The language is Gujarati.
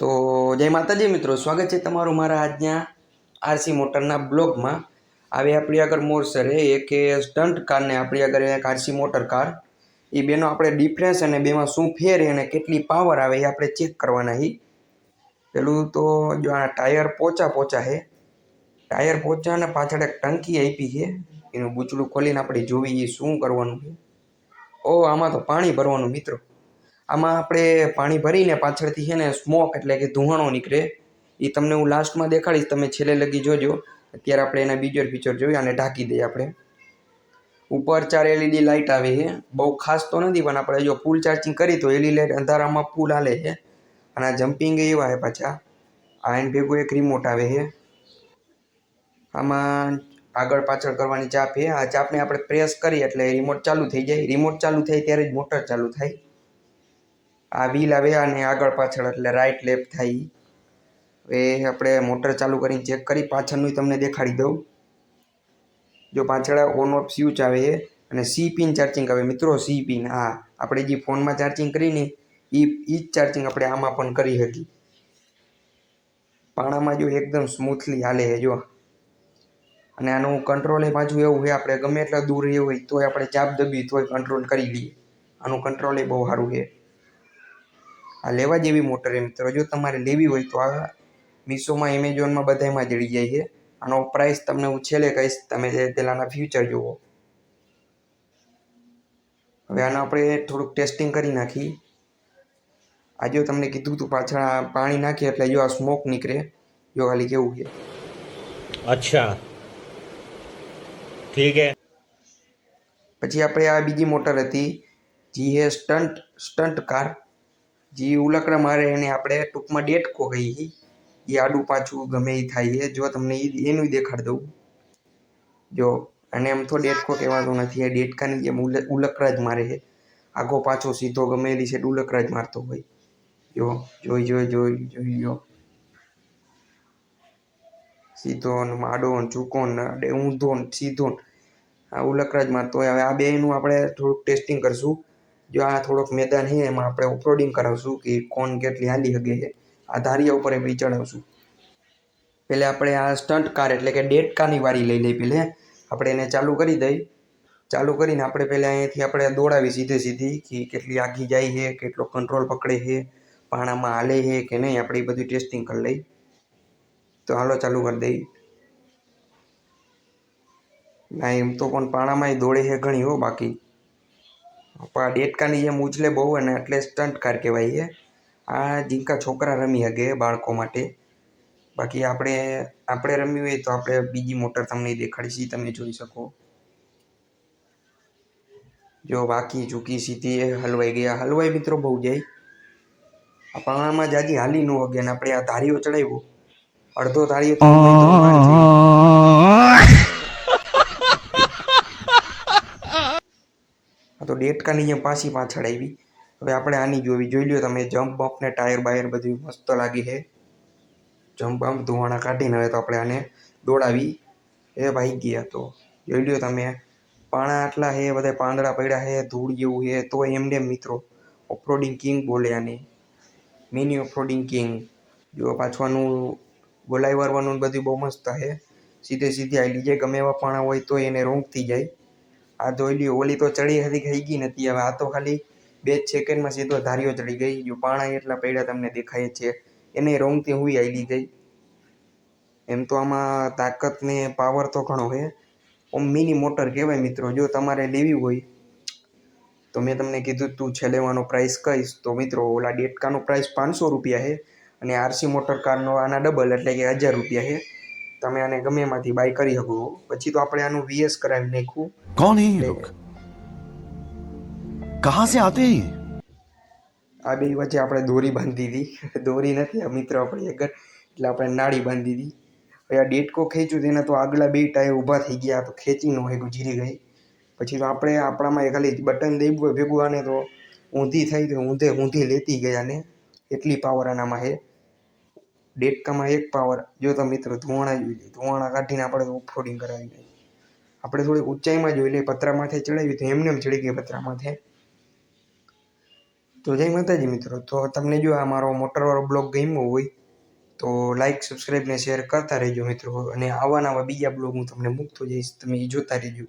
તો જય માતાજી મિત્રો, સ્વાગત છે તમારું મારા આજના આરસી મોટરના બ્લોગમાં. આવે આપણી આગળ મોરસર એક સ્ટન્ટ કાર ને આપણી આગળ એક આરસી મોટર કાર. એ બેનો આપણે ડિફરન્સ અને બેમાં શું ફેર અને કેટલી પાવર આવે એ આપણે ચેક કરવાના હી. પેલું તો જો આ ટાયર પોચા છે. ટાયર પોચા અને પાછળ એક ટંકી આપી છે. એનું બૂચડું ખોલીને આપણે જોઈએ શું કરવાનું છે. ઓ આમાં તો પાણી ભરવાનું મિત્રો. આમાં આપણે પાણી ભરીને પાછળથી છે ને સ્મોક એટલે કે ધુમાડો નીકળે. એ તમને હું લાસ્ટમાં દેખાડીશ, તમે છેલ્લે લગી જોજો. અત્યારે આપણે એના બીજો ફીચર જોઈએ અને ઢાંકી દઈએ આપણે. ઉપર 4 LED લાઇટ આવે છે. બહુ ખાસ તો નથી, પણ આપણે જો ફૂલ ચાર્જિંગ કરી તો LED લાઇટ અંધારામાં ફૂલ હાલે છે. અને આ જમ્પિંગ એવા છે પાછા. આ એન ભેગું એક રિમોટ આવે છે. આમાં આગળ પાછળ કરવાની ચાપ છે. આ ચાપને આપણે પ્રેસ કરીએ એટલે રિમોટ ચાલુ થઈ જાય. રિમોટ ચાલુ થાય ત્યારે જ મોટર ચાલુ થાય. આ વ્હીલ આવે અને આગળ પાછળ એટલે રાઈટ લેફ્ટ થાય. હવે આપણે મોટર ચાલુ કરીને ચેક કરી પાછળનું તમને દેખાડી દઉં. જો પાછળ ઓન ઓફ સ્વિચ આવે છે અને સી પિન ચાર્જિંગ આવે મિત્રો. સી પિન, હા આપણે જે ફોનમાં ચાર્જિંગ કરીને એ જ ચાર્જિંગ આપણે આમાં પણ કરી શકીએ. પાણામાં જો એકદમ સ્મૂથલી હાલે છે જો. અને આનું કંટ્રોલ એ પાછું એવું છે, આપણે ગમે એટલા દૂર રહેવું હોય તોય આપણે ચાપ દબી તોય કંટ્રોલ કરી લઈએ. આનું કંટ્રોલ એ બહુ સારું છે. આ લેવા જેવી મોટર એ મિત્રો. જો તમારે લેવી હોય તો આ મીશોમાં, એમેઝોનમાં બધામાં જડી જાય છે. આનો પ્રાઇસ તમને હું છેલ્લે કહીશ, તમે જે પેલાના ફ્યુચર જુઓ. હવે આનું આપણે થોડુંક ટેસ્ટિંગ કરી નાખી. આ જો તમને કીધું તું પાછળ પાણી નાખીએ એટલે જો આ સ્મોક નીકળે. જો ખાલી કેવું છે. अच्छा ठीक है। પછી આપણે આ બીજી મોટર હતી જે છે સ્ટન્ટ કાર. જે ઉલકડા મારે એને આપણે ટૂંકમાં ડેટકો કહીએ. એ આડું પાછું ગમે એ થાય છે. જો તમને એનું દેખાડી દઉં. જો અને એમ તો ડેટકો કહેવાતો નથી. આ ડેટકાની જેમ ઉલકડા જ મારે છે. આગો પાછો સીધો ગમે એની છે ઉલકડા જ મારતો હોય. જો જોઈ જો. સીધો આડો ચૂકો ઊંધો સીધો આ ઉલકડા જ મારતો હોય. હવે આ બેનું આપણે થોડુંક ટેસ્ટિંગ કરશું. જો આ થોડોક મેદાન છે એમાં આપણે ઓફરોડિંગ કરાવશું કે કોણ કેટલી હાલી શકે છે. આ ધારિયા ઉપર એ ચડાવશું. પહેલે આપણે આ સ્ટન્ટ કાર એટલે કે ડેટકાની વારી લઈ લઈ. પહેલે આપણે એને ચાલુ કરી દઈ. ચાલુ કરીને આપણે પહેલાં અહીંયાથી આપણે દોડાવી સીધી કે કેટલી આઘી જાય છે, કેટલો કંટ્રોલ પકડે છે, પાણામાં હાલે છે કે નહીં, આપણે એ બધું ટેસ્ટિંગ કરી લઈ. તો હાલો ચાલુ કરી દઈ. ના એમ તો પણ પાણામાં દોડે છે ઘણી હો. બાકી ડેટકાની જેમ ઉછલે બહુ અને એટલે સ્ટન્ટ કાર કહેવાય છે. આ જીંકા છોકરા રમી શકે બાળકો માટે. બાકી આપણે રમવી હોય તો આપણે બીજી મોટર તમને દેખાડીશી, તમે જોઈ શકો. જો બાકી ઝૂકી સીધી હલવાઈ ગયા. હલવાઈ મિત્રો બહુ જાય. આ પાણામાં જાજી હાલી ન વગે ને આપણે આ ધારીઓ ચડાવ્યો. અડધો ધારીઓ તો હલવાઈ તો બહાર જઈ. આ તો ડેટકાની જેમ પાછળ આવી. હવે આપણે આની જોઈ લ્યો તમે. જમ્પ બમ્પ ને ટાયર બાયર બધું મસ્ત લાગી છે. જમ્પ બમ્પ ધોવાણા કાઢીને હવે તો આપણે આને દોડાવી. એ ભાઈ ગયા તો જોઈ લ્યો તમે. પાણા આટલા છે, બધા પાંદડા પડ્યા છે, ધૂળ જેવું છે, તો એમને મિત્રો ઓફરોડિંગ કિંગ બોલે આને. Mini off-roading king. જો પાછવાનું ગોલાઈ વારવાનું બધું બહુ મસ્ત છે. સીધે આવેલી જાય. ગમે એવા પાણા હોય તો એને રોંગતી જાય. આ જોઈ લ્યો. ઓલી તો ચડી હતી થઈ ગઈ નથી. હવે આ તો ખાલી 2 સેકન્ડમાં સીધો ધારીઓ ચડી ગઈ. જો પાણા એટલા પડ્યા તમને દેખાય છે. એને રોંગતી હુંય આવેલી ગઈ. એમ તો આમાં તાકાત ને પાવર તો ઘણો છે. મિની મોટર કહેવાય મિત્રો. જો તમારે લેવી હોય તો મેં તમને કીધું તું છેલ્લેવાનો પ્રાઇસ કહીશ. તો મિત્રો ઓલા ડેટકાનો પ્રાઇસ 500 રૂપિયા છે અને આરસી મોટર કારનો આના ડબલ એટલે કે 1000 રૂપિયા છે. તમે આને ગમે એમાંથી બાય કરી શકો. પછી તો આપણે આનું વીએસ કરાવી નાખ્યું. कौन है ये लोग? कहां से आते हैं? આ બે વચ્ચે આપણે દોરી બાંધી દીધી. દોરી નથી આ મિત્ર આપણી આગળ, એટલે આપણે નાળી બાંધી દીધી. હવે આ ડેટકો ખેંચ્યું તેને તો આગલા 2 ટાયર ઊભા થઈ ગયા. તો ખેંચી નો હોય ગુજરી ગઈ. પછી તો આપણે આપણામાં ખાલી બટન દેવું ભેગું આને તો ઊંધી થઈ તો ઊંધી લેતી ગયા ને. એટલી પાવર આનામાં છે. ડેટકામાં એક પાવર. જો તો મિત્રો ધુવાણા કાઢીને આપણે તો ઓફરોડિંગ કરાવી. આપણે થોડી ઊંચાઈમાં જોઈ લઈએ. પતરા માથે ચડાવી તો એમને ચડી ગઈ પતરા માથે. તો જય માતાજી મિત્રો. તો તમને જો આ મારો મોટરવાળો બ્લોગ ગમ્યો હોય તો લાઈક, સબસ્ક્રાઈબ ને શેર કરતા રહેજો મિત્રો. અને આવા નવા બીજા બ્લોગ હું તમને મૂકતો જઈશ, તમે એ જોતા રહેજો.